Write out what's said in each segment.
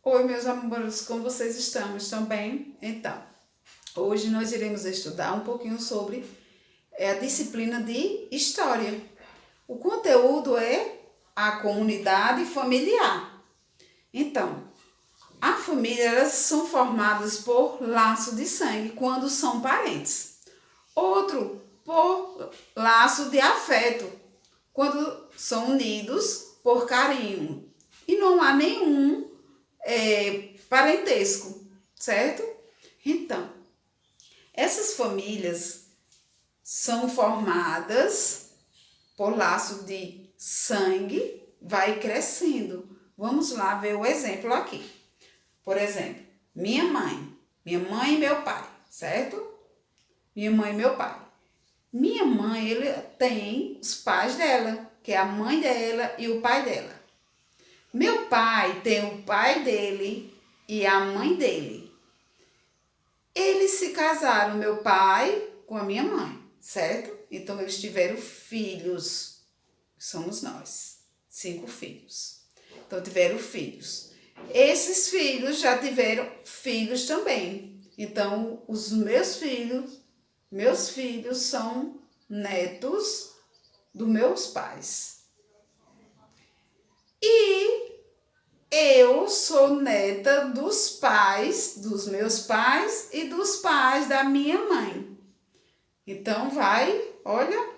Oi, meus amores, como vocês estão? Estão bem? Então, hoje nós iremos estudar um pouquinho sobre a disciplina de História. O conteúdo é a comunidade familiar. Então, a família, elas são formadas por laço de sangue quando são parentes. Outro, por laço de afeto, quando são unidos por carinho. E não há nenhum parentesco, certo? Então, essas famílias são formadas por laço de sangue, vai crescendo. Vamos lá ver o exemplo aqui. Por exemplo, minha mãe e meu pai, certo? Minha mãe e meu pai. Minha mãe, ele tem os pais dela, que é a mãe dela e o pai dela. Meu pai tem o pai dele e a mãe dele. Eles se casaram, meu pai com a minha mãe, certo? Então eles tiveram filhos, somos nós, 5 filhos. Então tiveram filhos. Esses filhos já tiveram filhos também. Então os meus filhos são netos dos meus pais. E eu sou neta dos pais, dos meus pais e dos pais da minha mãe. Então olha,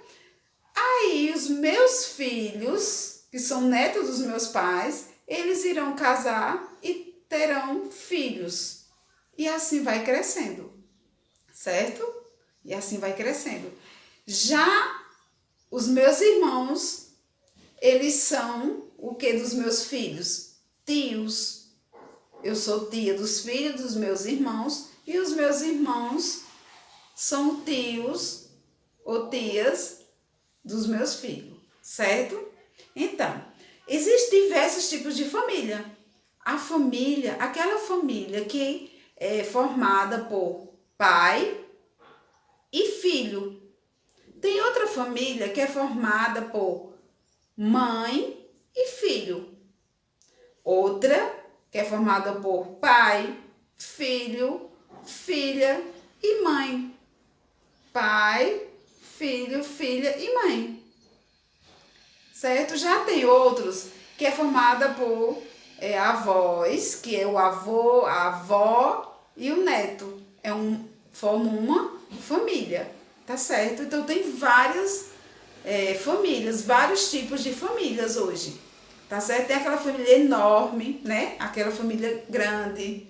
aí os meus filhos, que são netos dos meus pais, eles irão casar e terão filhos. E assim vai crescendo, certo? E assim vai crescendo. Já os meus irmãos, eles são o que dos meus filhos? Tios. Eu sou tia dos filhos dos meus irmãos e os meus irmãos são tios ou tias dos meus filhos, certo? Então, existem diversos tipos de família. A família, aquela família que é formada por pai e filho. Tem outra família que é formada por mãe e filho. Outra que é formada por pai, filho, filha e mãe. Pai, filho, filha e mãe. Certo? Já tem outros que é formada por avós, que é o avô, a avó e o neto. Formam uma família, tá certo? Então tem várias famílias, vários tipos de famílias hoje. Tá certo? Tem aquela família enorme, né? Aquela família grande,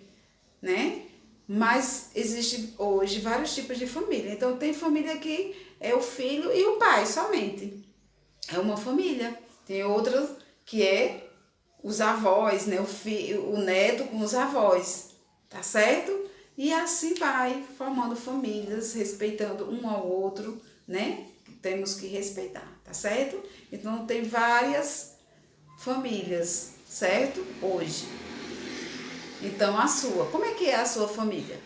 né? Mas existe hoje vários tipos de família. Então tem família que é o filho e o pai somente. É uma família. Tem outras que é os avós, né? O neto com os avós, tá certo? E assim vai formando famílias, respeitando um ao outro, né? Temos que respeitar, tá certo? Então tem várias famílias, certo? Hoje. Então a sua, como é que é a sua família?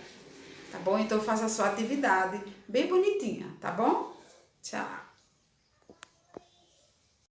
Tá bom? Então faça a sua atividade bem bonitinha, tá bom? Tchau.